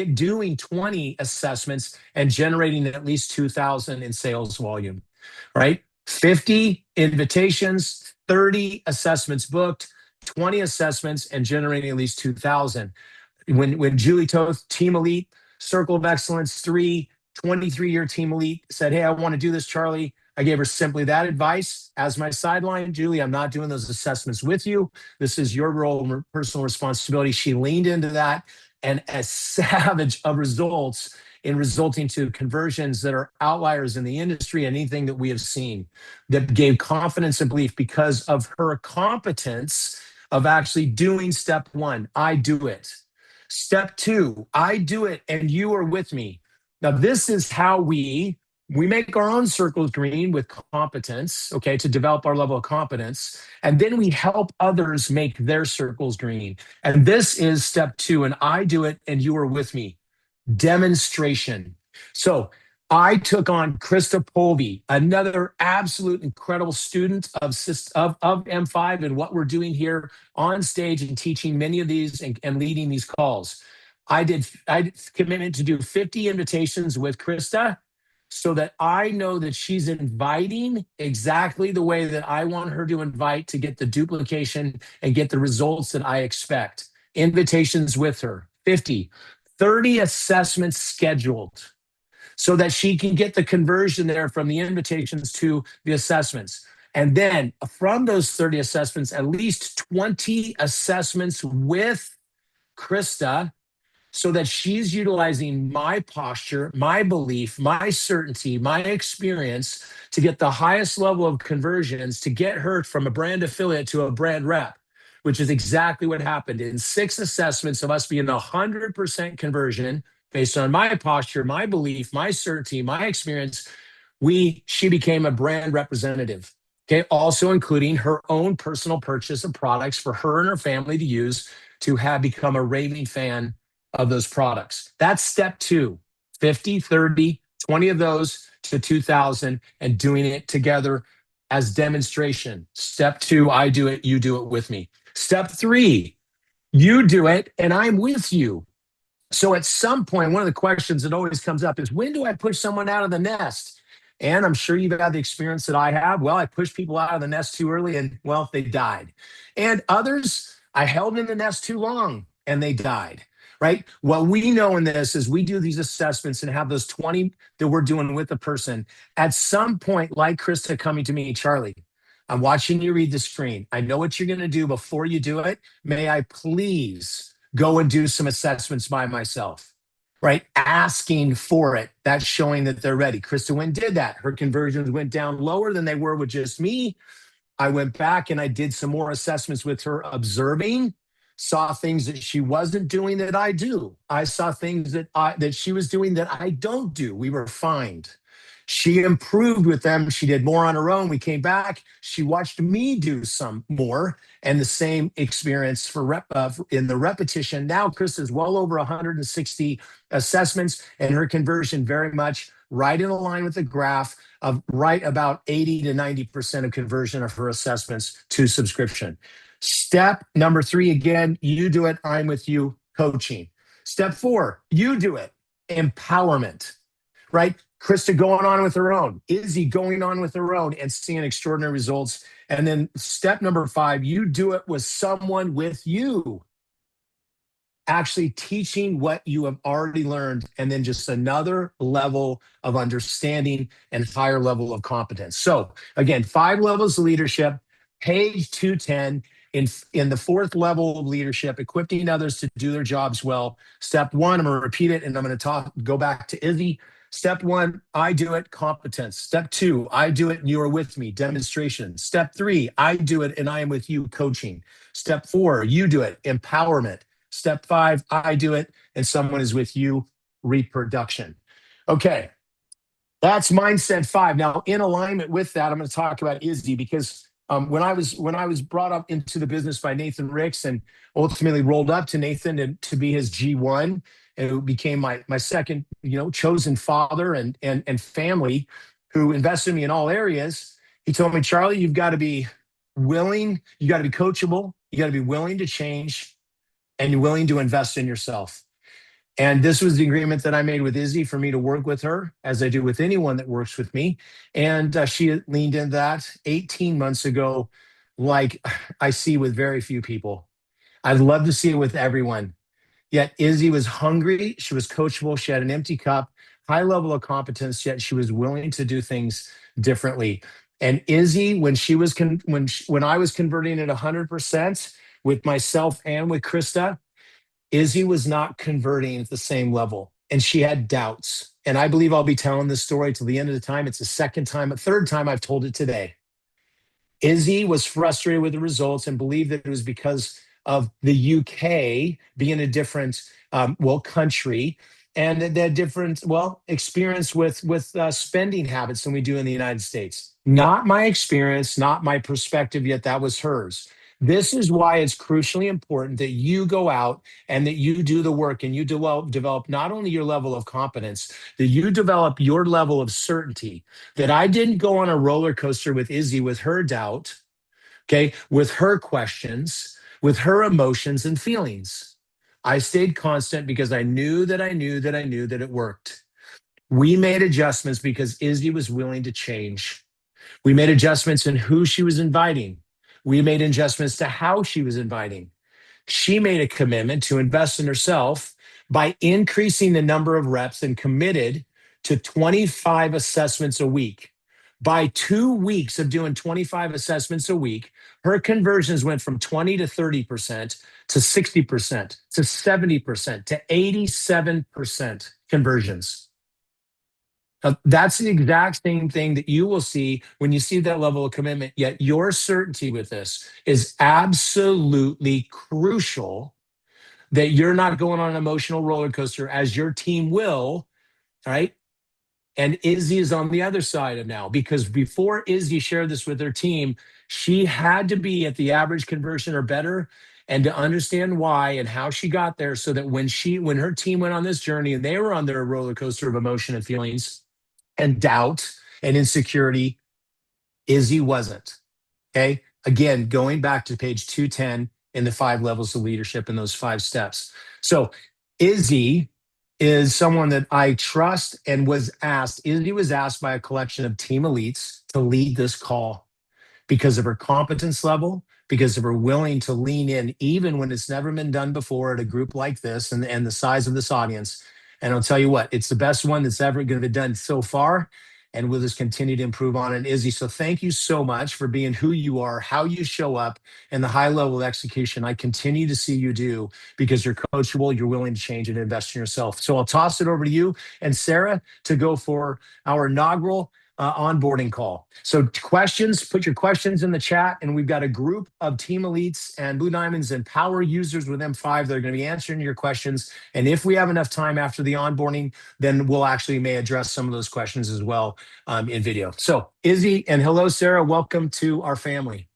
doing 20 assessments and generating at least 2,000 in sales volume, right? 50 invitations, 30 assessments booked, 20 assessments, and generating at least 2,000. When Julie Toth, Team Elite, Circle of Excellence 3, 23-year Team Elite, said, hey, I want to do this, Charlie. I gave her simply that advice as my sideline. Julie, I'm not doing those assessments with you. This is your role and personal responsibility. She leaned into that, and a savage of results in resulting to conversions that are outliers in the industry and anything that we have seen, that gave confidence and belief because of her competence of actually doing step one. I do it. Step two, I do it and you are with me. Now, this is how we make our own circles green with competence, okay, to develop our level of competence. And then we help others make their circles green. And this is step two, and I do it and you are with me. Demonstration. So I took on Krista Polby, another absolute incredible student of M5 and what we're doing here on stage and teaching many of these and leading these calls. I did commitment to do 50 invitations with Krista so that I know that she's inviting exactly the way that I want her to invite to get the duplication and get the results that I expect. Invitations with her, 50, 30 assessments scheduled so that she can get the conversion there from the invitations to the assessments. And then from those 30 assessments, at least 20 assessments with Krista so that she's utilizing my posture, my belief, my certainty, my experience to get the highest level of conversions to get her from a brand affiliate to a brand rep, which is exactly what happened. In 6 assessments of us being 100% conversion based on my posture, my belief, my certainty, my experience, she became a brand representative. Okay, also including her own personal purchase of products for her and her family to use to have become a raving fan of those products. That's step two, 50, 30, 20 of those to 2,000 and doing it together as demonstration. Step two, I do it, you do it with me. Step three, you do it and I'm with you. So at some point, one of the questions that always comes up is, when do I push someone out of the nest? And I'm sure you've had the experience that I have. Well, I pushed people out of the nest too early and, well, they died. And others, I held in the nest too long and they died, right? What we know in this is we do these assessments and have those 20 that we're doing with the person. At some point, like Krista coming to me, Charlie, I'm watching you read the screen. I know what you're going to do before you do it. May I please go and do some assessments by myself, right? Asking for it. That's showing that they're ready. Krista Wynn did that. Her conversions went down lower than they were with just me. I went back and I did some more assessments with her, observing, saw things that she wasn't doing that I do. I saw things that she was doing that I don't do. We were refined. She improved with them. She did more on her own. We came back. She watched me do some more, and the same experience in the repetition. Now, Chris is well over 160 assessments, and her conversion very much right in line with the graph of right about 80 to 90% of conversion of her assessments to subscription. Step number 3, again, you do it, I'm with you, coaching. Step 4, you do it, empowerment, right? Krista going on with her own, Izzy going on with her own and seeing extraordinary results. And then step number 5, you do it with someone with you, actually teaching what you have already learned, and then just another level of understanding and higher level of competence. So again, 5 levels of leadership, page 210. In the 4th level of leadership, equipping others to do their jobs well. Step 1, I'm going to repeat it, and I'm going to go back to Izzy. Step 1, I do it, competence. Step 2, I do it and you are with me, demonstration. Step 3, I do it and I am with you, coaching. Step 4, you do it, empowerment. Step 5, I do it and someone is with you, reproduction. Okay, that's mindset 5. Now, in alignment with that, I'm going to talk about Izzy because when I was brought up into the business by Nathan Ricks and ultimately rolled up to Nathan to be his G1, and it became my second, chosen father and family who invested in me in all areas. He told me, Charlie, you've got to be willing, you got to be coachable, you got to be willing to change, and you're willing to invest in yourself. And this was the agreement that I made with Izzy for me to work with her, as I do with anyone that works with me. And she leaned into that 18 months ago, like I see with very few people. I'd love to see it with everyone. Yet Izzy was hungry. She was coachable. She had an empty cup, high level of competence, yet she was willing to do things differently. And Izzy, when she was when I was converting at 100% with myself and with Krista, Izzy was not converting at the same level, and she had doubts. And I believe I'll be telling this story till the end of the time. It's the second time, a third time I've told it today. Izzy was frustrated with the results and believed that it was because of the UK being a different, country, and that different, experience with spending habits than we do in the United States. Not my experience, not my perspective. Yet that was hers. This is why it's crucially important that you go out and that you do the work and you develop not only your level of competence, that you develop your level of certainty, that I didn't go on a roller coaster with Izzy with her doubt, okay, with her questions, with her emotions and feelings. I stayed constant because I knew that I knew that I knew that it worked. We made adjustments because Izzy was willing to change. We made adjustments in who she was inviting. We made adjustments to how she was inviting. She made a commitment to invest in herself by increasing the number of reps and committed to 25 assessments a week. By 2 weeks of doing 25 assessments a week, her conversions went from 20 to 30% to 60% to 70% to 87% conversions. That's the exact same thing that you will see when you see that level of commitment. Yet your certainty with this is absolutely crucial, that you're not going on an emotional roller coaster as your team will, right? And Izzy is on the other side of now, because before Izzy shared this with her team, she had to be at the average conversion or better, and to understand why and how she got there, so that when her team went on this journey and they were on their roller coaster of emotion and feelings and doubt and insecurity, Izzy wasn't. Okay. Again, going back to page 210 in the 5 levels of leadership and those 5 steps. So, Izzy is someone that I trust and was asked. Izzy was asked by a collection of team elites to lead this call because of her competence level, because of her willing to lean in, even when it's never been done before at a group like this and the size of this audience. And I'll tell you what, it's the best one that's ever going to be done so far. And we'll just continue to improve on it. Izzy, so thank you so much for being who you are, how you show up, and the high level of execution I continue to see you do, because you're coachable, you're willing to change and invest in yourself. So I'll toss it over to you and Sarah to go for our inaugural onboarding call. So questions, put your questions in the chat, and we've got a group of team elites and Blue Diamonds and power users with M5 that are going to be answering your questions. And if we have enough time after the onboarding, then we'll actually may address some of those questions as well in video. So Izzy, and hello, Sarah, welcome to our family.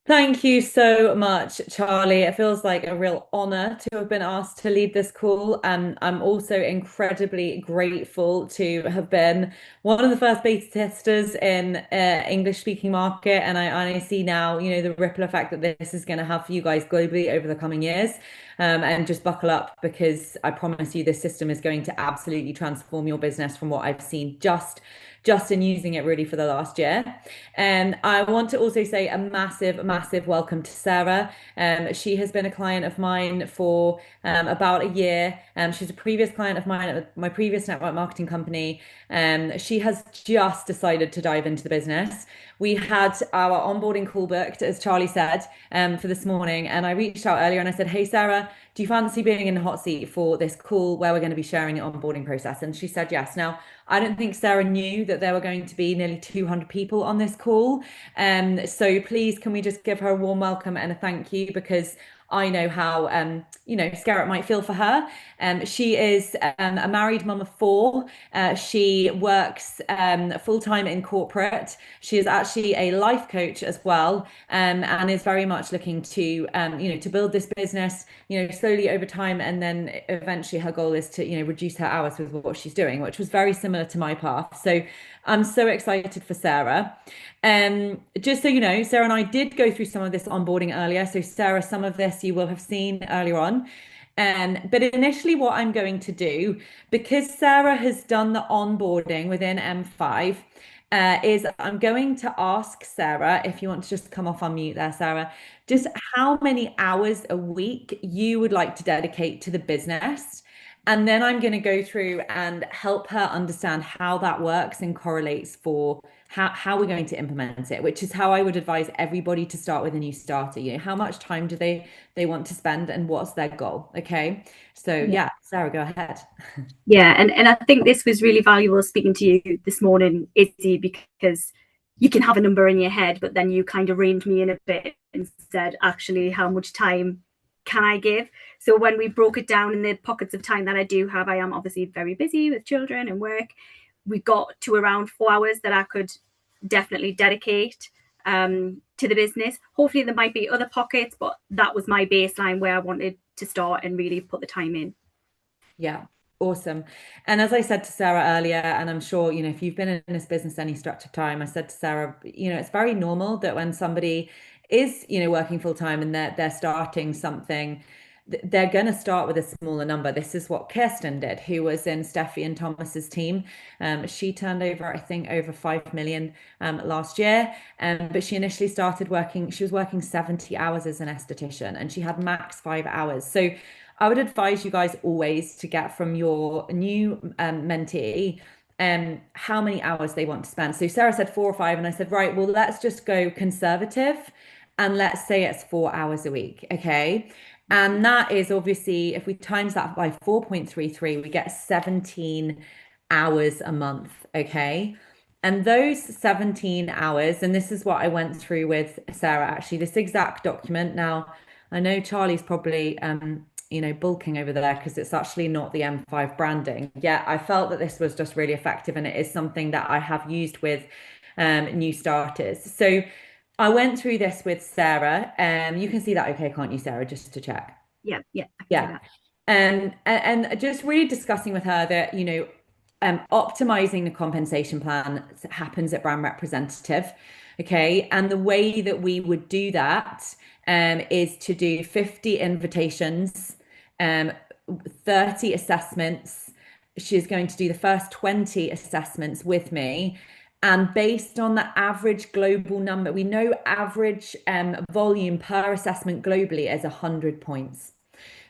Thank you so much, Charlie. It feels like a real honor to have been asked to lead this call. And I'm also incredibly grateful to have been one of the first beta testers in English speaking market. And I see now, the ripple effect that this is going to have for you guys globally over the coming years. And just buckle up, because I promise you this system is going to absolutely transform your business from what I've seen just in using it really for the last year. And I want to also say a massive welcome to Sarah. She has been a client of mine for about a year. She's a previous client of mine at my previous network marketing company. She has just decided to dive into the business. We had our onboarding call booked, as Charlie said, for this morning. And I reached out earlier and I said, hey, Sarah, do you fancy being in the hot seat for this call where we're going to be sharing the onboarding process? And she said yes. Now, I don't think Sarah knew that there were going to be nearly 200 people on this call. So please, can we just give her a warm welcome and a thank you, because I know how, scary it might feel for her. She is a married mum of 4. She works full-time in corporate. She is actually a life coach as well, and is very much looking to, to build this business, slowly over time. And then eventually her goal is to, reduce her hours with what she's doing, which was very similar to my path. So I'm so excited for Sarah. Just so you know, Sarah and I did go through some of this onboarding earlier. So Sarah, some of this you will have seen earlier on. But initially, what I'm going to do, because Sarah has done the onboarding within M5, is I'm going to ask Sarah, if you want to just come off on mute there, Sarah, just how many hours a week you would like to dedicate to the business. And then I'm going to go through and help her understand how that works and correlates for how we're going to implement it, which is how I would advise everybody to start with a new starter. You know, how much time do they want to spend and what's their goal? Okay. So Yeah. yeah, Sarah, go ahead. Yeah, and I think this was really valuable speaking to you this morning, Izzy, because you can have a number in your head, but then you kind of reined me in a bit and said, actually, how much time can I give? So when we broke it down in the pockets of time that I do have, I am obviously very busy with children and work. We got to around 4 hours that I could definitely dedicate to the business. Hopefully there might be other pockets, but that was my baseline where I wanted to start and really put the time in. Yeah, awesome. And as I said to Sarah earlier, and I'm sure, you know, if you've been in this business any stretch of time, I said to Sarah, you know, it's very normal that when somebody is, you know, working full time and they're starting something, they're going to start with a smaller number. This is what Kirsten did, who was in Steffi and Thomas's team. She turned over, I think, over 5 million last year. But she initially started working, she was working 70 hours as an esthetician and she had max 5 hours. So I would advise you guys always to get from your new mentee how many hours they want to spend. So Sarah said 4 or 5, and I said, right, well, let's just go conservative and let's say it's 4 hours a week. Okay. And that is obviously, if we times that by 4.33, we get 17 hours a month. Okay. And those 17 hours, and this is what I went through with Sarah, actually, this exact document. Now, I know Charlie's probably you know, bulking over there because it's actually not the M5 branding. Yeah, I felt that this was just really effective and it is something that I have used with new starters. So I went through this with Sarah. You can see that okay, can't you, Sarah, just to check? Yeah, I can Yeah. see that. And just really discussing with her that, you know, optimizing the compensation plan happens at brand representative. Okay. And the way that we would do that is to do 50 invitations, 30 assessments. She's going to do the first 20 assessments with me. And based on the average global number, we know average volume per assessment globally is 100 points.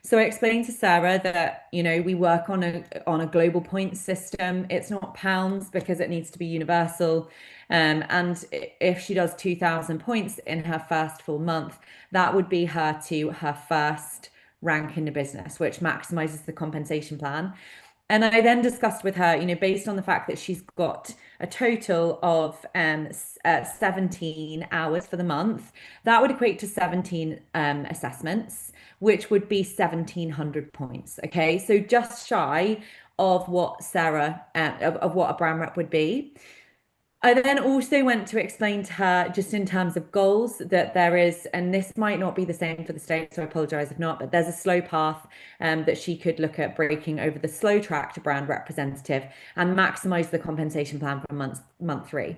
So I explained to Sarah that, you know, we work on a global point system. It's not pounds because it needs to be universal. And if she does 2,000 points in her first full month, that would be her first rank in the business, which maximizes the compensation plan. And I then discussed with her, you know, based on the fact that she's got a total of 17 hours for the month, that would equate to 17 assessments, which would be 1,700 points. Okay, so just shy of what Sarah, of what a brand rep would be. I then also went to explain to her, just in terms of goals, that there is, and this might not be the same for the States, so I apologize if not, but there's a slow path that she could look at breaking over the slow track to brand representative and maximize the compensation plan for month 3.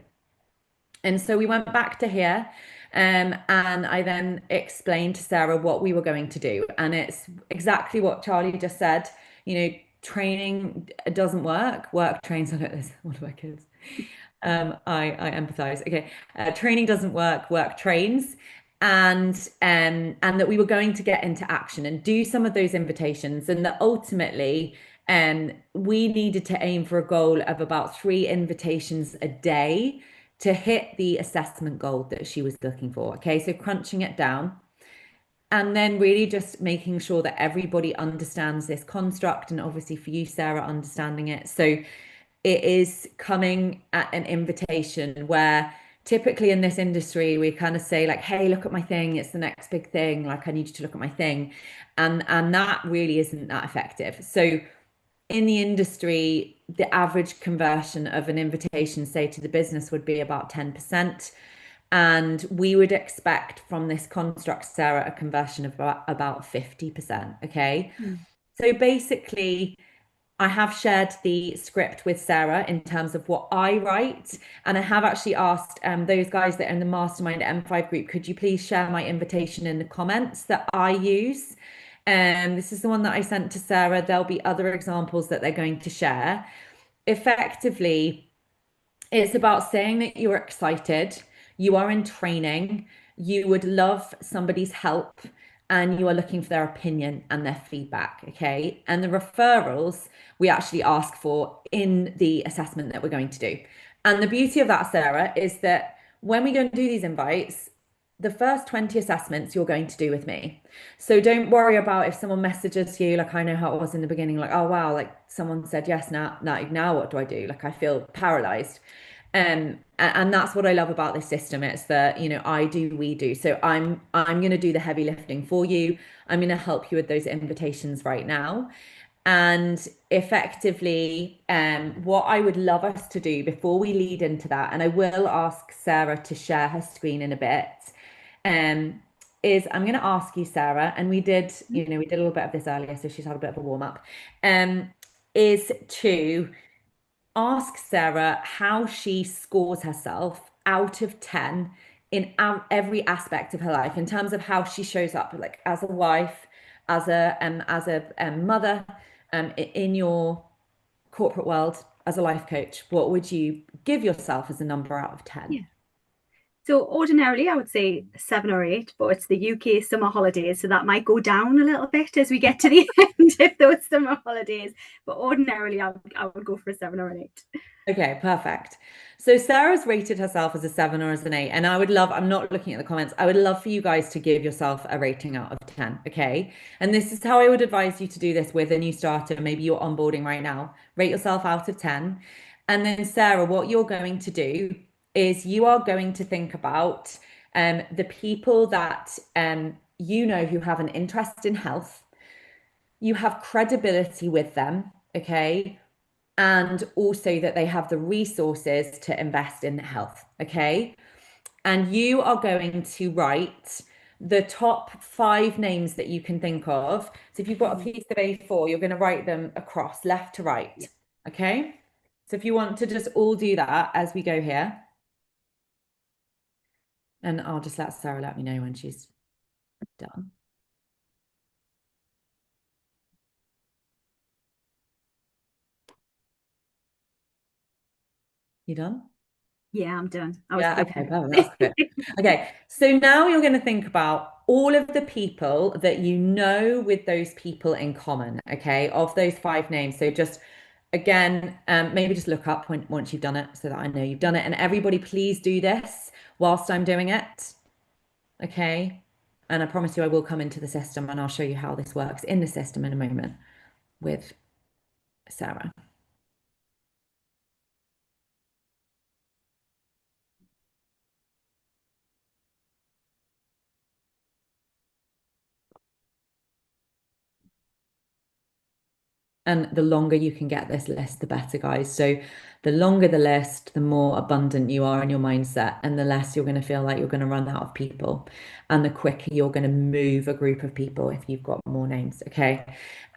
And so we went back to here, and I then explained to Sarah what we were going to do. And it's exactly what Charlie just said. You know, training doesn't work trains. I look at this, one of my kids. I empathize. Okay, training doesn't work trains, and that we were going to get into action and do some of those invitations, and that ultimately, we needed to aim for a goal of about 3 invitations a day to hit the assessment goal that she was looking for. Okay, so crunching it down. And then really just making sure that everybody understands this construct, and obviously for you, Sarah, understanding it. So it is coming at an invitation where typically in this industry we kind of say like, hey, look at my thing, it's the next big thing, like I need you to look at my thing, and that really isn't that effective. So in the industry, the average conversion of an invitation, say, to the business would be about 10%. And we would expect from this construct, Sarah, a conversion of about 50%. Okay. So basically, I have shared the script with Sarah in terms of what I write. And I have actually asked those guys that are in the Mastermind M5 group, could you please share my invitation in the comments that I use? This is the one that I sent to Sarah. There'll be other examples that they're going to share. Effectively, it's about saying that you're excited, you are in training, you would love somebody's help, and you are looking for their opinion and their feedback. Okay. And the referrals we actually ask for in the assessment that we're going to do. And the beauty of that, Sarah, is that when we go and do these invites, the first 20 assessments you're going to do with me. So don't worry about if someone messages you, like I know how it was in the beginning, like, oh wow, like someone said yes, now what do I do? Like I feel paralyzed. And that's what I love about this system. It's that, I do, we do. So I'm going to do the heavy lifting for you. I'm going to help you with those invitations right now. And effectively, what I would love us to do before we lead into that, and I will ask Sarah to share her screen in a bit, is I'm going to ask you, Sarah, and we did a little bit of this earlier, so she's had a bit of a warm up, is to ask Sarah how she scores herself out of 10 in every aspect of her life, in terms of how she shows up, like as a wife, as a mother, in your corporate world, as a life coach. What would you give yourself as a number out of 10? Yeah. So ordinarily I would say 7 or 8, but it's the UK summer holidays, so that might go down a little bit as we get to the end of those summer holidays. But ordinarily I would go for a 7 or an 8. Okay, perfect. So Sarah's rated herself as a 7 or as an 8. And I'm not looking at the comments. I would love for you guys to give yourself a rating out of 10. Okay. And this is how I would advise you to do this with a new starter. Maybe you're onboarding right now. Rate yourself out of 10. And then Sarah, what you're going to do is you are going to think about the people that who have an interest in health. You have credibility with them. Okay. And also that they have the resources to invest in health. Okay. And you are going to write the top 5 names that you can think of. So if you've got a piece of A4, you're going to write them across left to right. Okay. So if you want to just all do that as we go here. And I'll just let Sarah let me know when she's done. You done? Yeah, I'm done. Yeah, okay, that's good. Okay, so now you're going to think about all of the people that you know with those people in common, okay, of those 5 names. So just, again, maybe just look up once you've done it so that I know you've done it. And everybody, please do this whilst I'm doing it, okay? And I promise you I will come into the system and I'll show you how this works in the system in a moment with Sarah. And the longer you can get this list, the better, guys. So the longer the list, the more abundant you are in your mindset, and the less you're going to feel like you're going to run out of people, and the quicker you're going to move a group of people if you've got more names. Okay.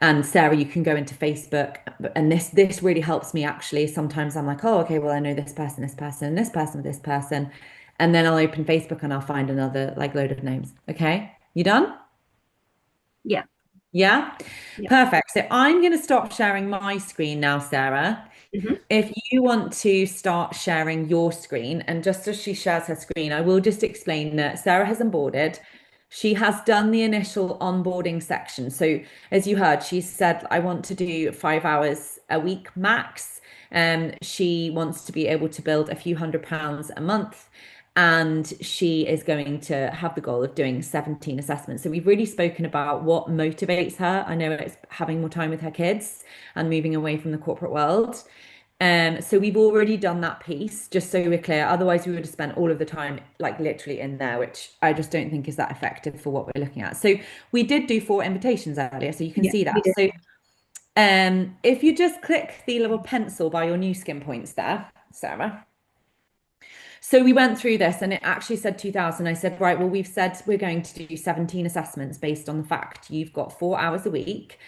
And Sarah, you can go into Facebook, and this really helps me actually. Sometimes I'm like, oh, okay, well, I know this person, this person, this person, this person. And then I'll open Facebook and I'll find another like load of names. Okay. You done? Yeah. Yeah? Perfect. So I'm going to stop sharing my screen now, Sarah. If you want to start sharing your screen, and just as she shares her screen, I will just explain that Sarah has onboarded. She has done the initial onboarding section. So as you heard, she said, I want to do 5 hours a week max. She wants to be able to build a few £100s a month. And she is going to have the goal of doing 17 assessments. So we've really spoken about what motivates her. I know it's having more time with her kids and moving away from the corporate world. So we've already done that piece, just so we're clear. Otherwise, we would have spent all of the time like literally in there, which I just don't think is that effective for what we're looking at. So we did do 4 invitations earlier, so you can see that. So if you just click the little pencil by your new skin points there, Sarah. So we went through this and it actually said 2000. I said, right, well, we've said we're going to do 17 assessments based on the fact you've got 4 hours a week.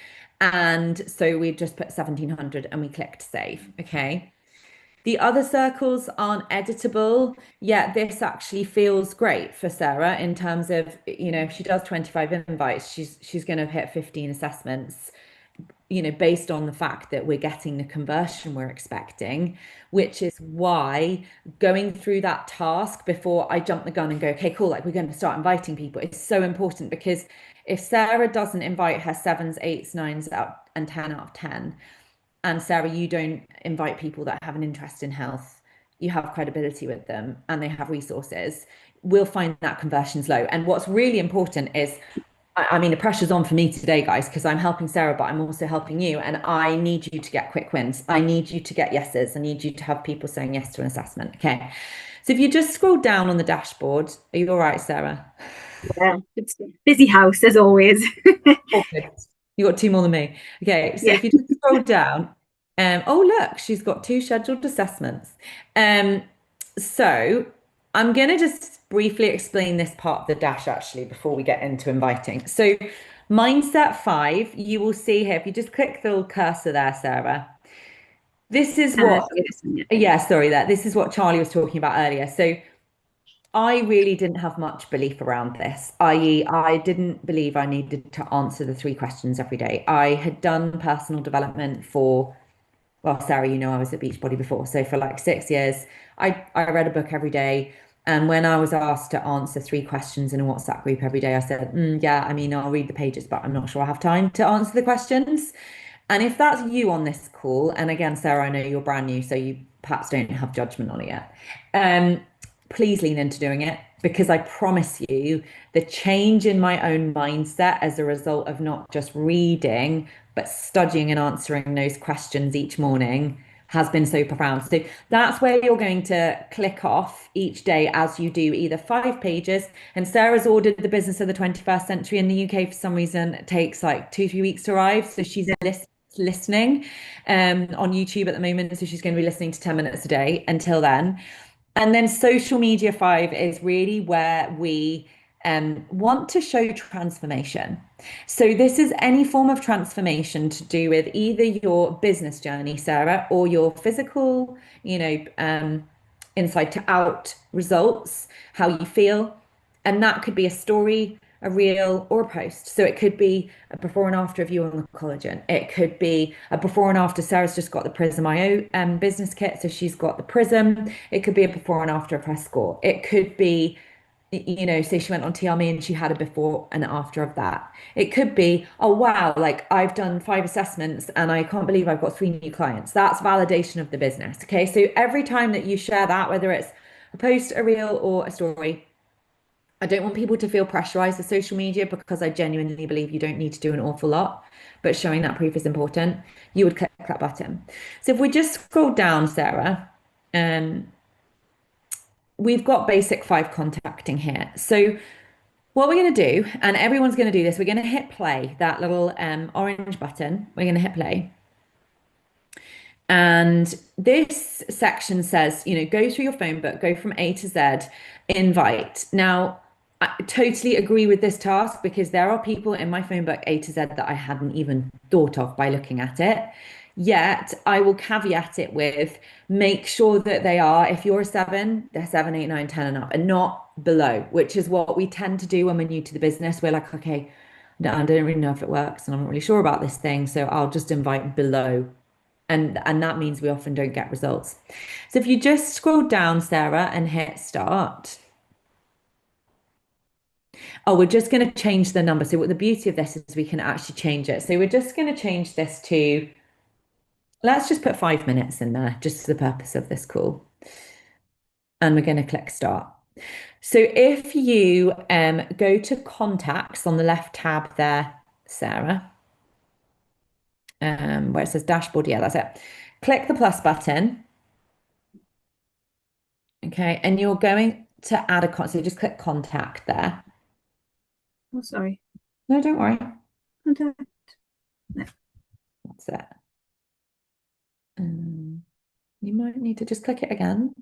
And so we just put 1700 and we clicked save. Okay. The other circles aren't editable, yet this actually feels great for Sarah in terms of, if she does 25 invites, she's going to hit 15 assessments, based on the fact that we're getting the conversion we're expecting, which is why going through that task before I jump the gun and go, okay, cool, like we're going to start inviting people, is so important. Because if Sarah doesn't invite her 7s, 8s, 9s out and 10 out of 10, and Sarah, you don't invite people that have an interest in health, you have credibility with them and they have resources, we'll find that conversion's low. And what's really important is, I mean, the pressure's on for me today, guys, because I'm helping Sarah, but I'm also helping you. And I need you to get quick wins. I need you to get yeses. I need you to have people saying yes to an assessment. Okay. So if you just scroll down on the dashboard, are you all right, Sarah? Yeah, it's a busy house as always. Okay. You got 2 more than me. Okay. So Yeah. if you just scroll down, oh, look, she's got 2 scheduled assessments. So I'm going to just briefly explain this part of the dash actually before we get into inviting. So mindset 5, you will see here, if you just click the little cursor there, Sarah, this is what, this is what Charlie was talking about earlier. So I really didn't have much belief around this, i.e., I didn't believe I needed to answer the 3 questions every day. I had done personal development for, well, Sarah, I was at Beachbody before. So for like 6 years, I read a book every day. And when I was asked to answer 3 questions in a WhatsApp group every day, I said, yeah, I mean, I'll read the pages, but I'm not sure I have time to answer the questions. And if that's you on this call, and again, Sarah, I know you're brand new, so you perhaps don't have judgment on it yet. Please lean into doing it, because I promise you the change in my own mindset as a result of not just reading, but studying and answering those questions each morning has been so profound. So that's where you're going to click off each day as you do either 5 pages. And Sarah's ordered The Business of the 21st Century in the UK. For some reason, it takes like 2-3 weeks to arrive. So she's listening on YouTube at the moment. So she's going to be listening to 10 minutes a day until then. And then social media 5 is really where we want to show transformation. So this is any form of transformation to do with either your business journey, Sarah, or your physical, inside to out results, how you feel. And that could be a story, a reel, or a post. So it could be a before and after of you on the collagen. It could be a before and after. Sarah's just got the Prism IO business kit, so she's got the Prism. It could be a before and after of her score. It could be, say she went on TRME and she had a before and after of that. It could be, oh wow, like I've done 5 assessments and I can't believe I've got 3 new clients. That's validation of the business. Okay, so every time that you share that, whether it's a post, a reel, or a story, I don't want people to feel pressurized with social media, because I genuinely believe you don't need to do an awful lot, but showing that proof is important. You would click that button. So if we just scroll down, Sarah, we've got basic 5 contacting here. So what we're going to do, and everyone's going to do this, we're going to hit play, that little orange button. We're going to hit play. And this section says, go through your phone book, go from A to Z, invite. Now, I totally agree with this task, because there are people in my phone book A to Z that I hadn't even thought of by looking at it. Yet I will caveat it with, make sure that they are, if you're a 7, they're 7, 8, 9, 10 and up, and not below, which is what we tend to do when we're new to the business. We're like, okay, no, I don't really know if it works and I'm not really sure about this thing, so I'll just invite below. And that means we often don't get results. So if you just scroll down, Sarah, and hit start. Oh, we're just going to change the number. So what the beauty of this is, we can actually change it. So we're just going to change this to, let's just put 5 minutes in there, just for the purpose of this call. And we're going to click start. So if you go to contacts on the left tab there, Sarah, where it says dashboard, yeah, that's it. Click the plus button. Okay, and you're going to add a contact. So just click contact there. Oh, sorry. No, don't worry. Contact. No. That's it. You might need to just click it again.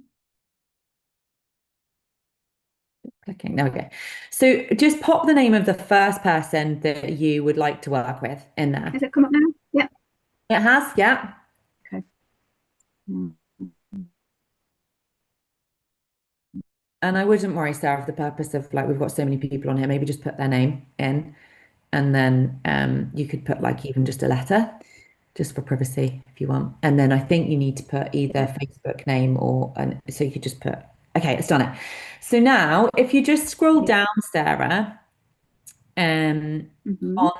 Clicking, there we go. So just pop the name of the first person that you would like to work with in there. Has it come up now? Yeah. It has, yeah. Okay. And I wouldn't worry, Sarah, for the purpose of like we've got so many people on here, maybe just put their name in, and then you could put like even just a letter, just for privacy if you want. And then I think you need to put either Facebook name or so you could just put, okay, it's done it. So now if you just scroll down, Sarah, on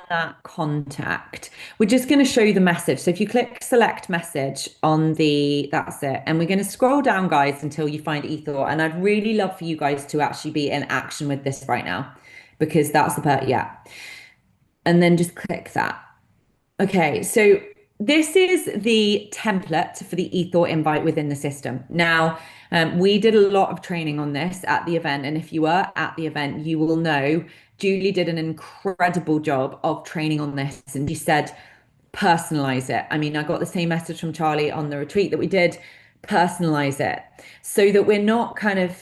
that contact, we're just going to show you the message. So if you click select message on that's it. And we're going to scroll down, guys, until you find eThought. And I'd really love for you guys to actually be in action with this right now, because that's the part, yeah. And then just click that. Okay, so this is the template for the eThought invite within the system. Now, we did a lot of training on this at the event, and if you were at the event, you will know Julie did an incredible job of training on this, and she said, personalize it. I mean, I got the same message from Charlie on the retreat that we did, personalize it, so that we're not kind of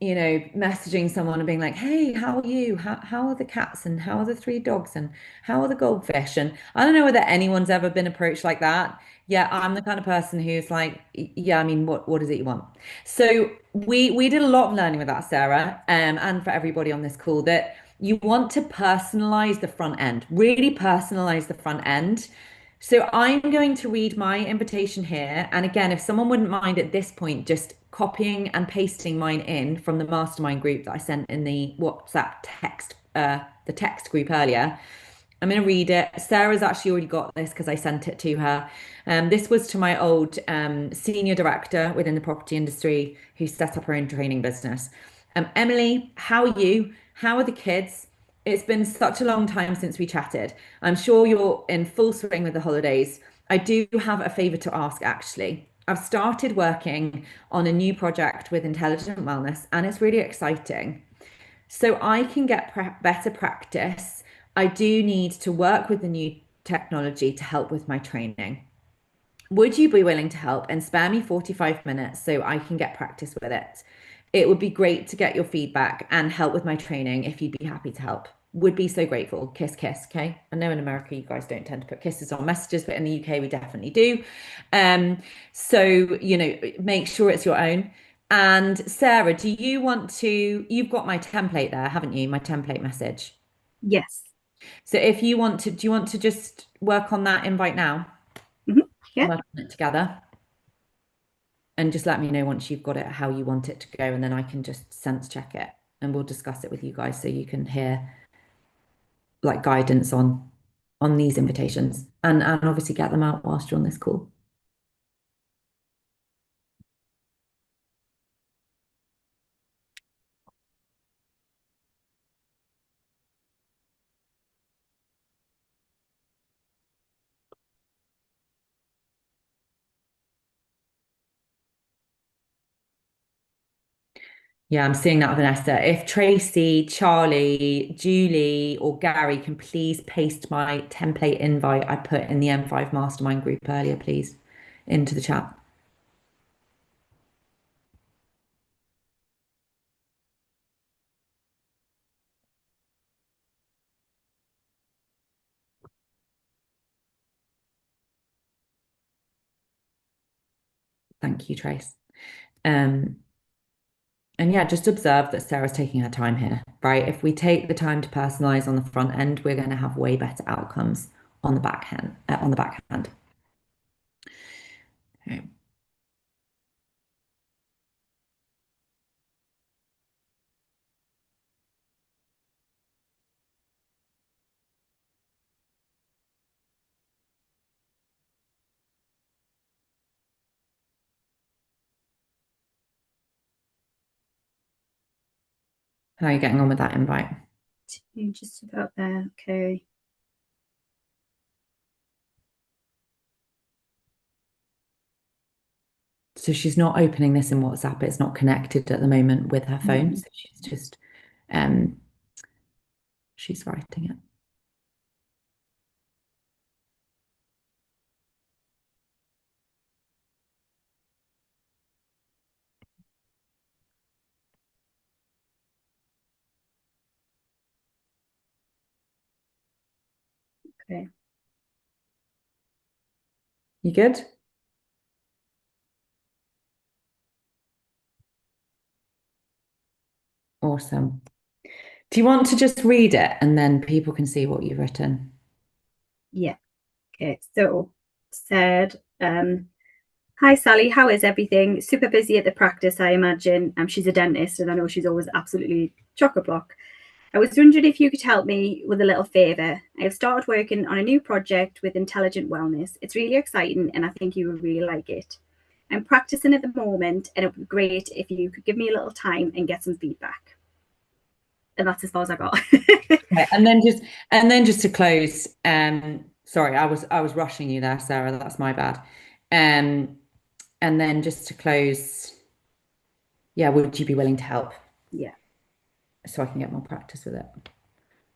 messaging someone and being like, hey, how are you? How are the cats? And how are the three dogs? And how are the goldfish? And I don't know whether anyone's ever been approached like that. Yeah, I'm the kind of person who's like, yeah, I mean, what is it you want? So we did a lot of learning with that, Sarah, and for everybody on this call, that you want to personalize the front end, really personalize the front end. So I'm going to read my invitation here. And again, if someone wouldn't mind at this point, just copying and pasting mine in from the mastermind group that I sent in the WhatsApp text, the text group earlier. I'm going to read it. Sarah's actually already got this because I sent it to her. This was to my old senior director within the property industry who set up her own training business. Emily, how are you? How are the kids? It's been such a long time since we chatted. I'm sure you're in full swing with the holidays. I do have a favor to ask, actually. I've started working on a new project with Intelligent Wellness, and it's really exciting. So I can get better practice. I do need to work with the new technology to help with my training. Would you be willing to help and spare me 45 minutes so I can get practice with it? It would be great to get your feedback and help with my training if you'd be happy to help. Would be so grateful. Kiss, kiss. Okay. I know in America you guys don't tend to put kisses on messages, but in the UK we definitely do. So, make sure it's your own. And Sarah, do you want to, you've got my template there, haven't you? My template message. Yes. So if you want to, do you want to just work on that invite now? Yeah. Work on it together. And just let me know once you've got it, how you want it to go. And then I can just sense check it and we'll discuss it with you guys so you can hear like guidance on these invitations and obviously get them out whilst you're on this call. Yeah, I'm seeing that, Vanessa. If Tracy, Charlie, Julie, or Gary can please paste my template invite I put in the M5 Mastermind group earlier, please, into the chat. Thank you, Trace. And yeah, just observe that Sarah's taking her time here, right? If we take the time to personalize on the front end, we're going to have way better outcomes on the back end. Okay. How are you getting on with that invite? Just about there. Okay. So she's not opening this in WhatsApp. It's not connected at the moment with her phone. So she's just, she's writing it. Okay. You good? Awesome. Do you want to just read it and then people can see what you've written? Yeah. Okay. So said, hi Sally, how is everything? Super busy at the practice, I imagine. She's a dentist and I know she's always absolutely chock-a-block. I was wondering if you could help me with a little favour. I have started working on a new project with intelligent wellness. It's really exciting and I think you would really like it. I'm practicing at the moment and it would be great if you could give me a little time and get some feedback. And that's as far as I got. Okay, and then just to close, sorry, I was rushing you there, Sarah. That's my bad. And then just to close, yeah, would you be willing to help? Yeah. So I can get more practice with it.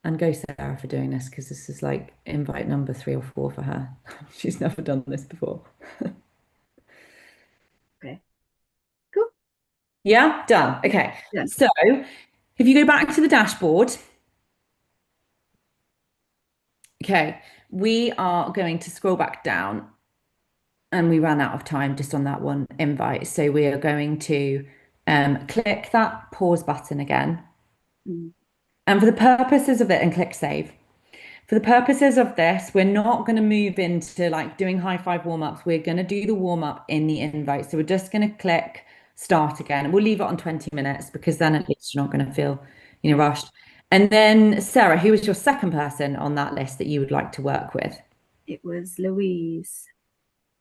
And go Sarah for doing this because this is like invite number 3 or 4 for her. She's never done this before. Okay. Cool. Yeah, done. Okay. Done. So if you go back to the dashboard, okay, we are going to scroll back down and we ran out of time just on that one invite. So we are going to click that pause button again. Mm. And for the purposes of it, and click save. For the purposes of this, we're not going to move into like doing high five warm-ups. We're going to do the warm-up in the invite. So we're just going to click start again. We'll leave it on 20 minutes because then at least you're not going to feel, rushed. And then Sarah, who was your second person on that list that you would like to work with? It was Louise.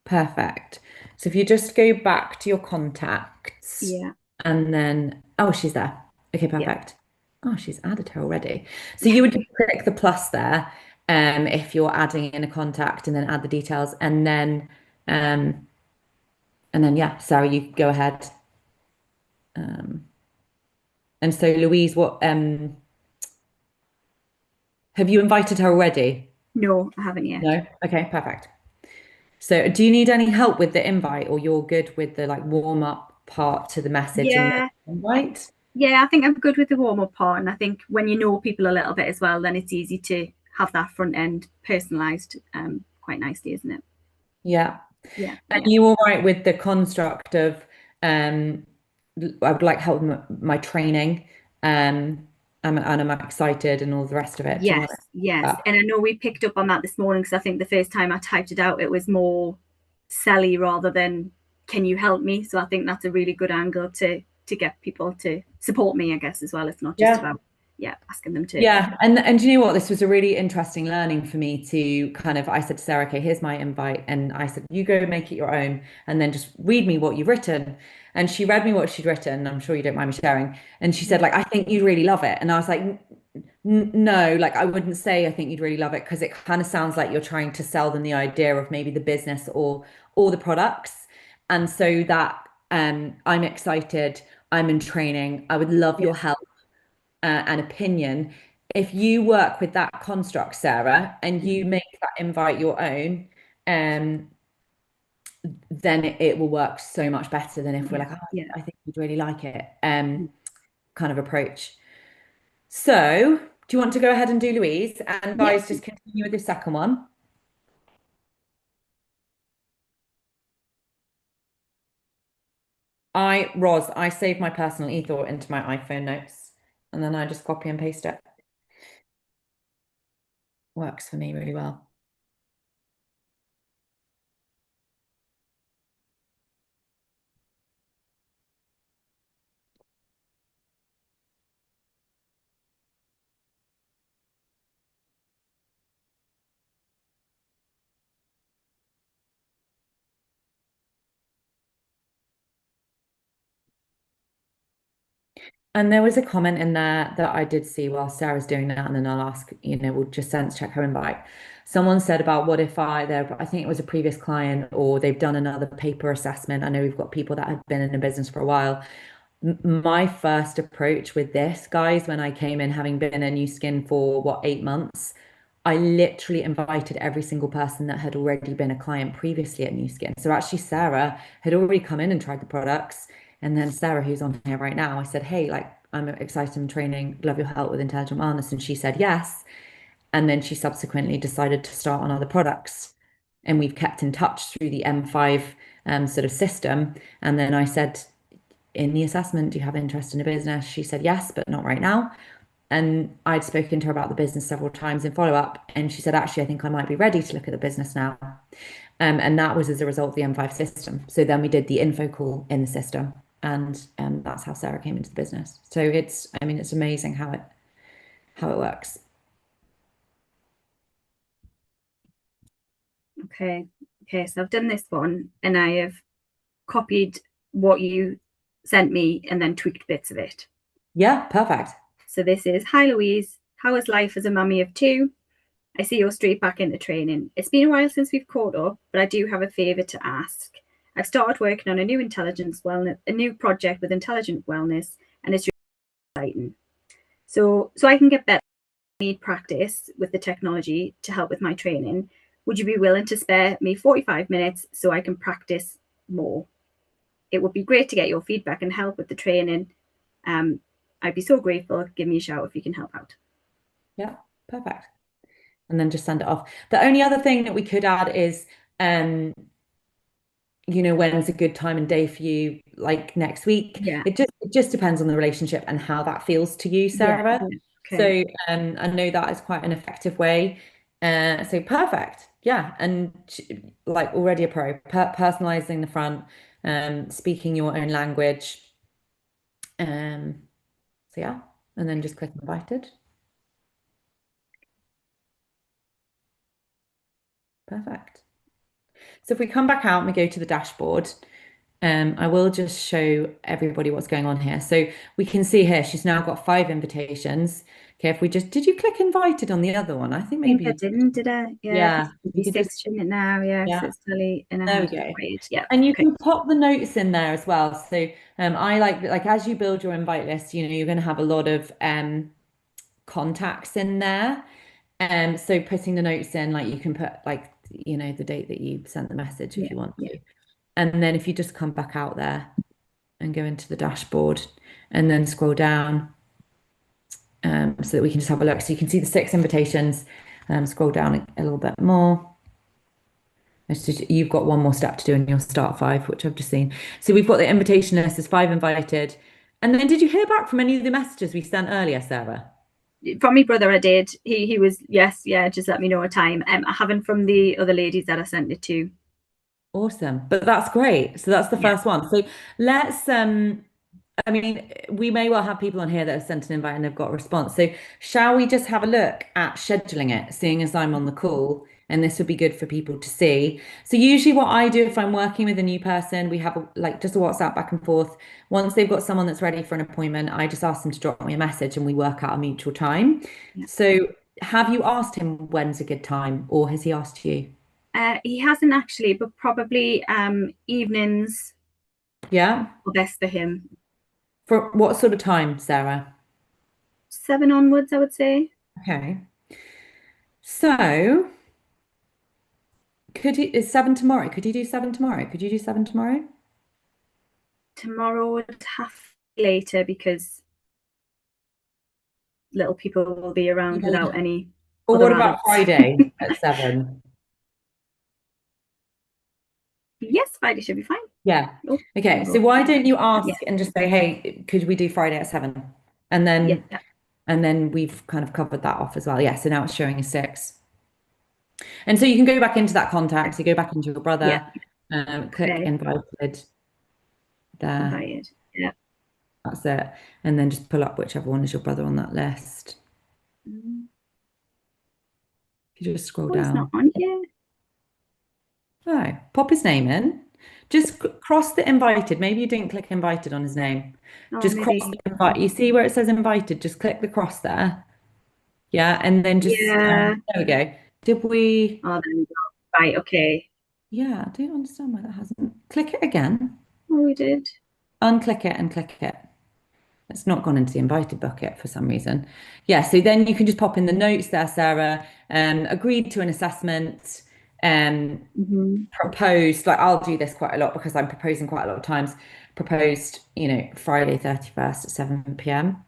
Perfect. So if you just go back to your contacts, Yeah. and then, oh, she's there. Okay, perfect. Oh, she's added her already. So you would click the plus there, if you're adding in a contact, and then add the details, and then yeah, Sarah, you go ahead. And so Louise, what have you invited her already? No, I haven't yet. No? Okay, perfect. So do you need any help with the invite, or you're good with the like warm up part to the message and the invite? Yeah, I think I'm good with the warm-up part, and I think when you know people a little bit as well, then it's easy to have that front end personalized quite nicely, isn't it? Yeah. Yeah. And you all right with the construct of I would like help with my training, and I'm excited and all the rest of it. Do you want Yes. And I know we picked up on that this morning because I think the first time I typed it out, it was more Sally rather than can you help me? So I think that's a really good angle to get people to support me, I guess, as well. It's not just about asking them to. Yeah, and you know what? This was a really interesting learning for me to kind of, I said to Sarah, okay, here's my invite. And I said, you go make it your own and then just read me what you've written. And she read me what she'd written. I'm sure you don't mind me sharing. And she said, like, I think you'd really love it. And I was like, no, like I wouldn't say I think you'd really love it because it kind of sounds like you're trying to sell them the idea of maybe the business or the products. And so that I'm excited, I'm in training, I would love your help and opinion. If you work with that construct, Sarah, and you make that invite your own, then it will work so much better than if we're like, oh, I think you'd really like it, kind of approach. So, do you want to go ahead and do Louise? And guys, just continue with the second one. I save my personal e-thought into my iPhone notes, and then I just copy and paste it. Works for me really well. And there was a comment in there that I did see while Sarah's doing that, and then I'll ask, we'll just sense check her invite. Someone said about what if I think it was a previous client or they've done another paper assessment. I know we've got people that have been in the business for a while. My first approach with this, guys, when I came in having been a New Skin for 8 months, I literally invited every single person that had already been a client previously at New Skin. So actually Sarah had already come in and tried the products. And then Sarah, who's on here right now, I said, hey, like, I'm excited in training, love your help with intelligent wellness. And she said yes. And then she subsequently decided to start on other products. And we've kept in touch through the M5 sort of system. And then I said, in the assessment, do you have interest in a business? She said yes, but not right now. And I'd spoken to her about the business several times in follow up, and she said, actually, I think I might be ready to look at the business now. And that was as a result of the M5 system. So then we did the info call in the system, and that's how Sarah came into the business. So it's, I mean, it's amazing how it works. Okay. Okay, so I've done this one and I have copied what you sent me and then tweaked bits of it. Yeah, perfect. So this is, hi Louise, how is life as a mummy of two? I see you're straight back into training. It's been a while since we've caught up, but I do have a favour to ask. I've started working on a new project with intelligent wellness, and it's really exciting. So I can get better. I need practice with the technology to help with my training. Would you be willing to spare me 45 minutes so I can practice more? It would be great to get your feedback and help with the training. I'd be so grateful. Give me a shout if you can help out. Yeah, perfect. And then just send it off. The only other thing that we could add is, you know, when's a good time and day for you, like next week. Yeah. It just depends on the relationship and how that feels to you, Sarah. Yeah. Okay. So I know that is quite an effective way. So perfect. Yeah. And like already a pro, personalizing the front, speaking your own language. So yeah, and then just click invited. Perfect. So if we come back out and we go to the dashboard, I will just show everybody what's going on here. So we can see here, she's now got 5 invitations. Okay, if we just, did you click invited on the other one? I think I think maybe, I didn't, did I? yeah, It'd you be could six, just, shouldn't it now? Yeah, yeah, so it's Tully and I there we have go. Wade. Yeah. And you Okay. can pop the notes in there as well. So I like as you build your invite list, you know, you're going to have a lot of contacts in there. So putting the notes in, like you can put like, you know, the date that you sent the message if you want to. And then if you just come back out there and go into the dashboard and then scroll down so that we can just have a look. So you can see the 6 invitations. Scroll down a little bit more. You've got one more step to do in your start 5, which I've just seen. So we've got the invitation list, there's 5 invited. And then did you hear back from any of the messages we sent earlier, Sarah? From my brother, I did. He was, yes, yeah, just let me know a time. I haven't from the other ladies that I sent it to. Awesome. But that's great. So that's the Yeah. first one. So let's I mean, we may well have people on here that have sent an invite and they've got a response. So shall we just have a look at scheduling it, seeing as I'm on the call, and this would be good for people to see. So usually what I do if I'm working with a new person, we have like just a WhatsApp back and forth. Once they've got someone that's ready for an appointment, I just ask them to drop me a message and we work out a mutual time. Yeah. So have you asked him when's a good time, or has he asked you? He hasn't actually, but probably evenings Yeah. are best for him. For what sort of time, Sarah? 7 onwards, I would say. Okay. So is 7 tomorrow? Could you do 7 tomorrow? Could you do 7 tomorrow? Tomorrow would have to be later because little people will be around Yeah. without any Or other what about adults. Friday at 7? Yes, Friday should be fine. Yeah. Oh, Okay. So why don't you ask yeah. and just say, hey, could we do Friday at 7? And Yeah. then we've kind of covered that off as well. Yeah. So now it's showing a 6. And so you can go back into that contact. You go back into your Yeah. brother, click Okay. invited there. Invited. Yeah. That's it. And then just pull up whichever one is your brother on that list. If you just scroll Oh, he's not down. on here. Oh, pop his name in. Just cross the invited. Maybe you didn't click invited on his name. Oh, Just cross maybe. the invite. You see where it says invited? Just click the cross there. Yeah, and then just Yeah. there we go. Did we? Oh, there we go. Right. Okay. Yeah, I don't understand why that hasn't. Click it again. Oh, we did. Unclick it and click it. It's not gone into the invited bucket for some reason. Yeah, so then you can just pop in the notes there, Sarah. Agreed to an assessment. Proposed, like I'll do this quite a lot because I'm proposing quite a lot of times. Proposed, you know, Friday 31st at 7 p.m.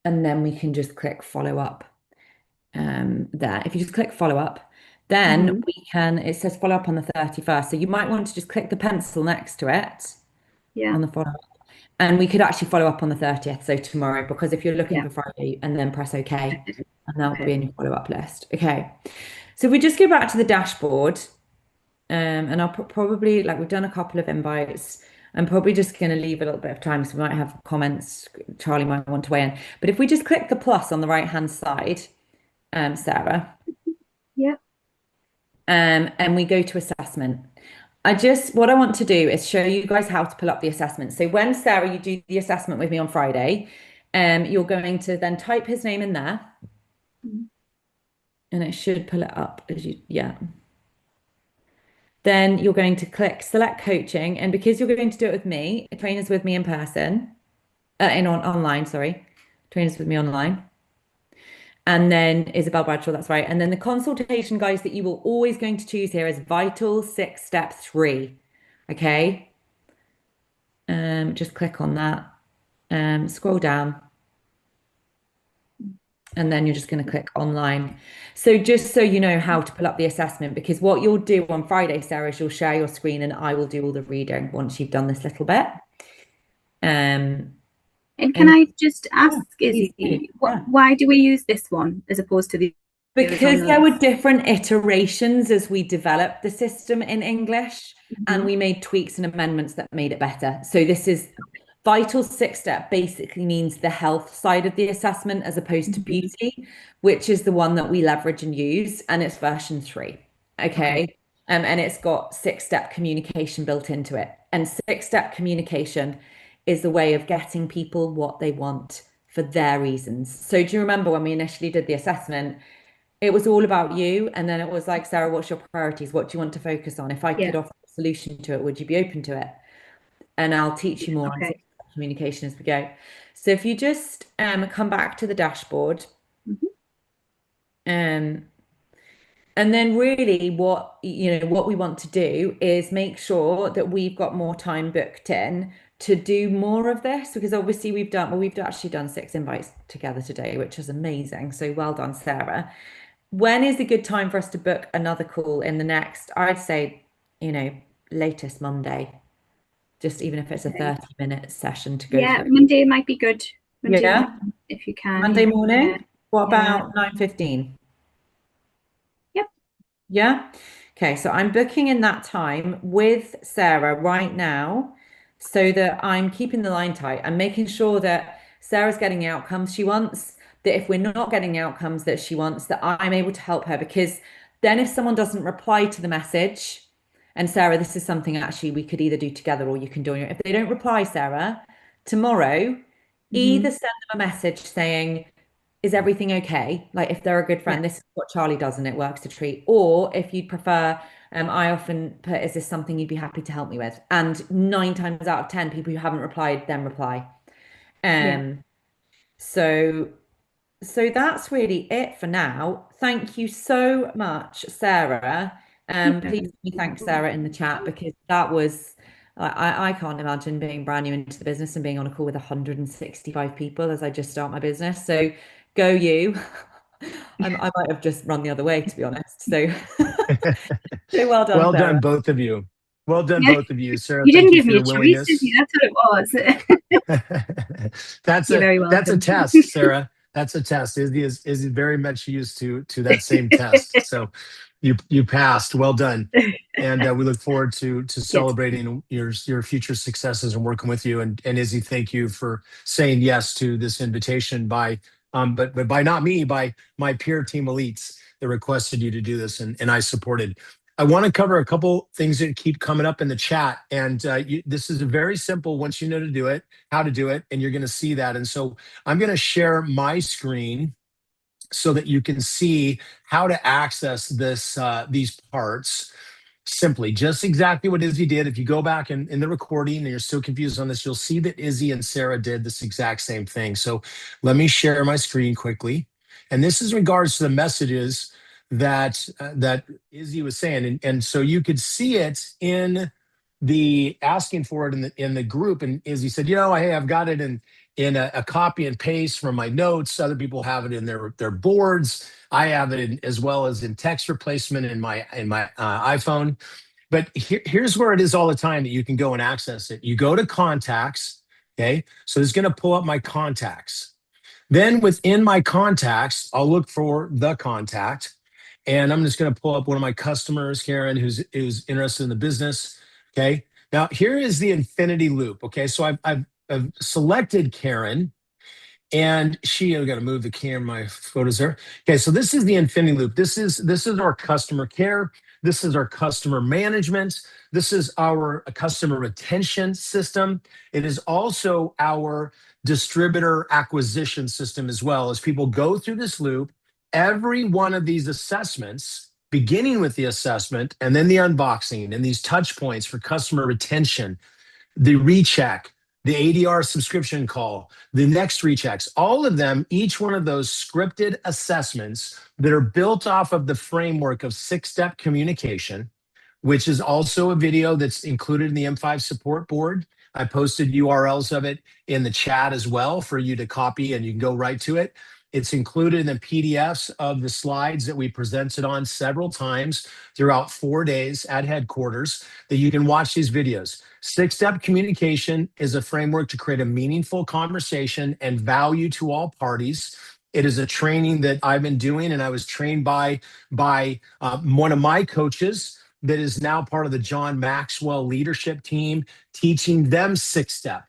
And then we can just click follow up. there. If you just click follow up, then we can, it says follow up on the 31st. So you might want to just click the pencil next to it on the follow up. And we could actually follow up on the 30th, so tomorrow, because if you're looking for Friday, and then press OK, and that will be in your follow up list. Okay. So if we just go back to the dashboard, and I'll probably, like, we've done a couple of invites. I'm probably just going to leave a little bit of time, so we might have comments. Charlie might want to weigh in. But if we just click the plus on the right-hand side, Sarah. Yeah. And we go to assessment. What I want to do is show you guys how to pull up the assessment. So when, Sarah, you do the assessment with me on Friday, you're going to then type his name in there. And it should pull it up as you, Then you're going to click select coaching. And because you're going to do it with me, trainers with me in person, online, sorry, trainers with me online. And then Isabel Bradshaw, that's right. And then the consultation guys that you will always going to choose here is Vital 6 Step 3. Okay. Just click on that. Scroll down. And then you're just going to click online. So just so you know how to pull up the assessment, because what you'll do on Friday, Sarah, is you'll share your screen and I will do all the reading once you've done this little bit. And can I just ask, Izzy, why do we use this one as opposed to the Because there were different iterations as we developed the system in English, and we made tweaks and amendments that made it better. So this is Vital 6 Step basically means the health side of the assessment as opposed to beauty, which is the one that we leverage and use, and it's version 3. Okay. And it's got 6-step communication built into it. And 6-step communication is the way of getting people what they want for their reasons. So do you remember when we initially did the assessment, it was all about you. And then it was like, Sarah, what's your priorities? What do you want to focus on? If I could offer a solution to it, would you be open to it? And I'll teach you more on communication as we go. So if you just come back to the dashboard, and then really what we want to do is make sure that we've got more time booked in to do more of this, because obviously we've actually done 6 invites together today, which is amazing. So well done, Sarah. When is a good time for us to book another call in the next, I'd say, latest Monday, just even if it's a 30-minute session to go through. Monday might be good. Monday, if you can. Monday morning? What about 9:15? Yeah. Okay. So I'm booking in that time with Sarah right now so that I'm keeping the line tight. I'm making sure that Sarah's getting the outcomes she wants, that if we're not getting the outcomes that she wants, that I'm able to help her. Because then if someone doesn't reply to the message, and Sarah, this is something actually we could either do together or you can do on your, if they don't reply, Sarah, tomorrow, either send them a message saying, is everything okay? Like if they're a good friend, this is what Charlie does and it works a treat. Or if you'd prefer, I often put, is this something you'd be happy to help me with? And 9 times out of 10, people who haven't replied then reply. So that's really it for now. Thank you so much, Sarah. Please thank Sarah in the chat, because that was, I can't imagine being brand new into the business and being on a call with 165 people as I just start my business. So go you. I might have just run the other way, to be honest. So, so well done. Well Sarah. done, both of you. Well done, both of you, Sarah. You didn't give me a choice, did you? That's what it was. That's a test, Sarah. That's a test. Izzy is very much used to that same test. So you passed. Well done. And we look forward to celebrating your future successes and working with you. And Izzy, thank you for saying yes to this invitation by but by not me, by my peer team elites that requested you to do this, and I supported. I want to cover a couple things that keep coming up in the chat, and this is a very simple, once you know how to do it, and you're going to see that. And so I'm going to share my screen so that you can see how to access these parts simply, just exactly what Izzy did. If you go back in the recording and you're still confused on this, you'll see that Izzy and Sarah did this exact same thing. So let me share my screen quickly. And this is in regards to the messages that Izzy was saying. And so you could see it in the asking for it in the group. And Izzy said, hey, I've got it in a copy and paste from my notes. Other people have it in their boards. I have it as well as in text replacement in my iPhone. But here's where it is all the time that you can go and access it. You go to contacts, okay? So it's going to pull up my contacts. Then within my contacts, I'll look for the contact, and I'm just going to pull up one of my customers, Karen, who's interested in the business. Okay. Now here is the infinity loop. Okay. So I've selected Karen, and I've got to move the camera, my photos there. Okay. So this is the infinity loop. This is our customer care. This is our customer management. This is our customer retention system. It is also our distributor acquisition system as well. As people go through this loop, every one of these assessments, beginning with the assessment and then the unboxing and these touch points for customer retention, the recheck, the ADR subscription call, the next rechecks, all of them, each one of those scripted assessments that are built off of the framework of 6-step communication, which is also a video that's included in the M5 support board. I posted URLs of it in the chat as well for you to copy, and you can go right to it. It's included in the PDFs of the slides that we presented on several times throughout 4 days at headquarters that you can watch these videos. 6-step communication is a framework to create a meaningful conversation and value to all parties. It is a training that I've been doing, and I was trained by one of my coaches that is now part of the John Maxwell leadership team, teaching them 6-step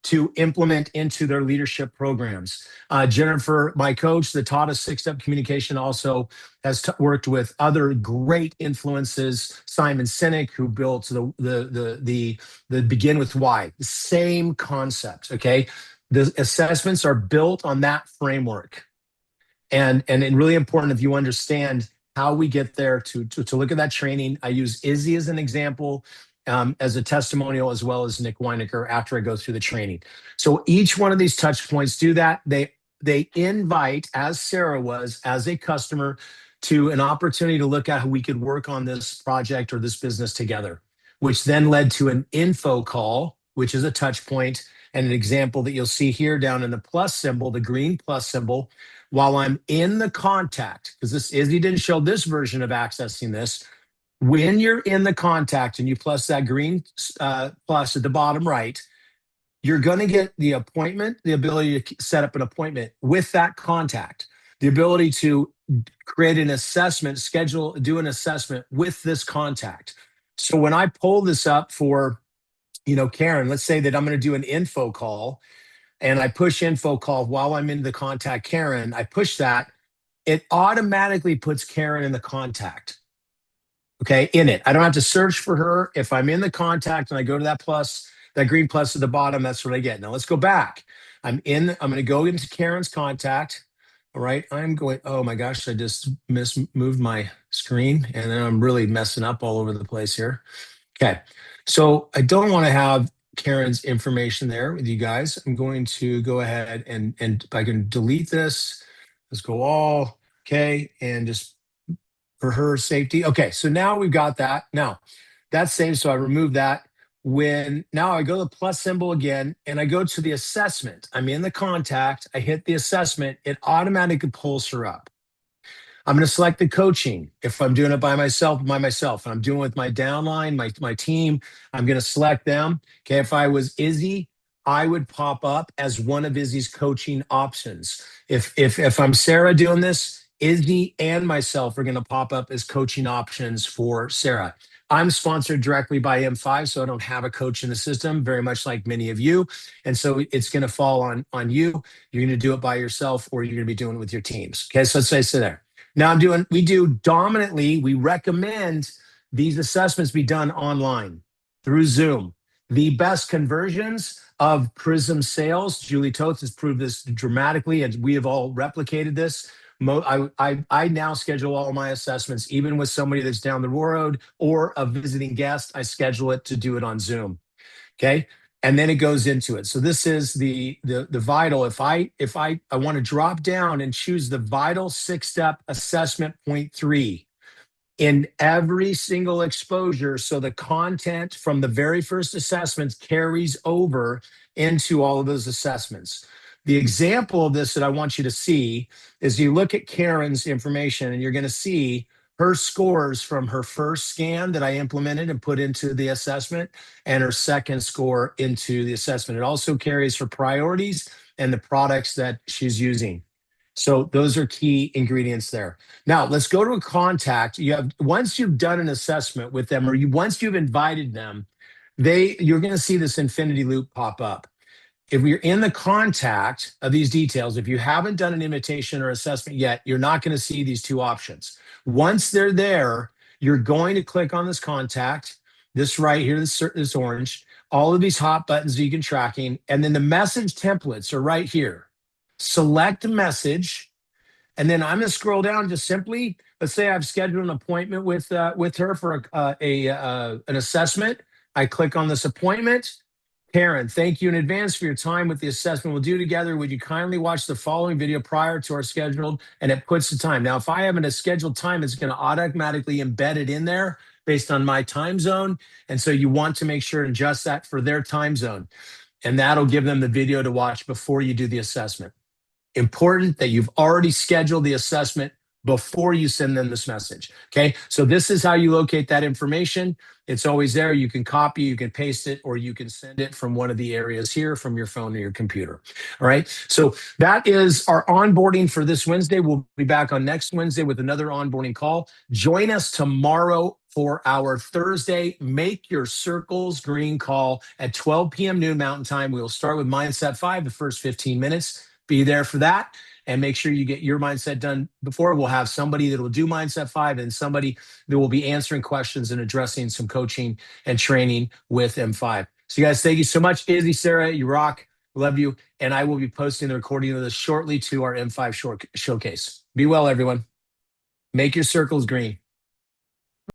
to implement into their leadership programs. Jennifer, my coach that taught us 6-step communication, also has worked with other great influences. Simon Sinek, who built the Begin With Why. The same concept, okay? The assessments are built on that framework. And it's really important if you understand how we get there to look at that training. I use Izzy as an example, as a testimonial, as well as Nick Weinecker after I go through the training. So each one of these touch points do that. They invite, as Sarah was, as a customer, to an opportunity to look at how we could work on this project or this business together, which then led to an info call, which is a touch point, and an example that you'll see here down in the plus symbol, the green plus symbol. While I'm in the contact, because this Izzy didn't show this version of accessing this. When you're in the contact and you plus that green plus at the bottom right, you're going to get the appointment, the ability to set up an appointment with that contact, the ability to create an assessment, do an assessment with this contact. So when I pull this up for, Karen, let's say that I'm going to do an info call, and I push info call while I'm in the contact Karen, I push that, it automatically puts Karen in the contact. Okay, in it. I don't have to search for her. If I'm in the contact and I go to that plus, that green plus at the bottom, that's what I get. Now let's go back. I'm going to go into Karen's contact. All right, oh my gosh, I just moved my screen, and then I'm really messing up all over the place here. Okay, so I don't want to have Karen's information there with you guys. I'm going to go ahead and if I can delete this, let's go all, okay, and just for her safety. Okay, so now we've got that. Now that's saved, so I remove that. Now I go to the plus symbol again, and I go to the assessment. I'm in the contact, I hit the assessment, it automatically pulls her up. I'm going to select the coaching. If I'm doing it by myself, and I'm doing it with my downline, my team, I'm going to select them. Okay, if I was Izzy, I would pop up as one of Izzy's coaching options. If I'm Sarah doing this, Izzy and myself are going to pop up as coaching options for Sarah. I'm sponsored directly by M5, so I don't have a coach in the system, very much like many of you. And so it's going to fall on you. You're going to do it by yourself, or you're going to be doing it with your teams. Okay, so let's say so there. Now we recommend these assessments be done online through Zoom. The best conversions of Prism sales, Julie Toth has proved this dramatically, and we have all replicated this. I now schedule all my assessments, even with somebody that's down the road or a visiting guest. I schedule it to do it on Zoom. Okay, and then it goes into it. So this is the vital. If I want to drop down and choose the vital 6-step assessment point 3 in every single exposure, so the content from the very first assessment carries over into all of those assessments. The example of this that I want you to see is you look at Karen's information and you're going to see her scores from her first scan that I implemented and put into the assessment and her second score into the assessment. It also carries her priorities and the products that she's using. So those are key ingredients there. Now let's go to a contact. Once you've done an assessment with them, or once you've invited them, you're going to see this infinity loop pop up. If you're in the contact of these details, if you haven't done an invitation or assessment yet, you're not going to see these two options. Once they're there, you're going to click on this contact, this right here, this orange, all of these hot buttons that you can tracking, and then the message templates are right here. Select a message, and then I'm going to scroll down just simply. Let's say I've scheduled an appointment with her for an assessment. I click on this appointment. Karen, thank you in advance for your time with the assessment we'll do together. Would you kindly watch the following video prior to our scheduled? And it puts the time. Now, if I have a scheduled time, it's going to automatically embed it in there based on my time zone. And so you want to make sure and adjust that for their time zone. And that'll give them the video to watch before you do the assessment. Important that you've already scheduled the assessment before you send them this message. Okay, so this is how you locate that information. It's always there. You can copy, you can paste it, or you can send it from one of the areas here from your phone or your computer. All right, so that is our onboarding for this Wednesday. We'll be back on next Wednesday with another onboarding call. Join us tomorrow for our Thursday Make Your Circles Green call at 12 p.m. noon Mountain Time. We'll start with Mindset 5, the first 15 minutes. Be there for that. And make sure you get your mindset done before. We'll have somebody that will do Mindset 5 and somebody that will be answering questions and addressing some coaching and training with M5. So you guys, thank you so much. Izzy, Sarah, you rock. Love you. And I will be posting the recording of this shortly to our M5 showcase. Be well, everyone. Make your circles green.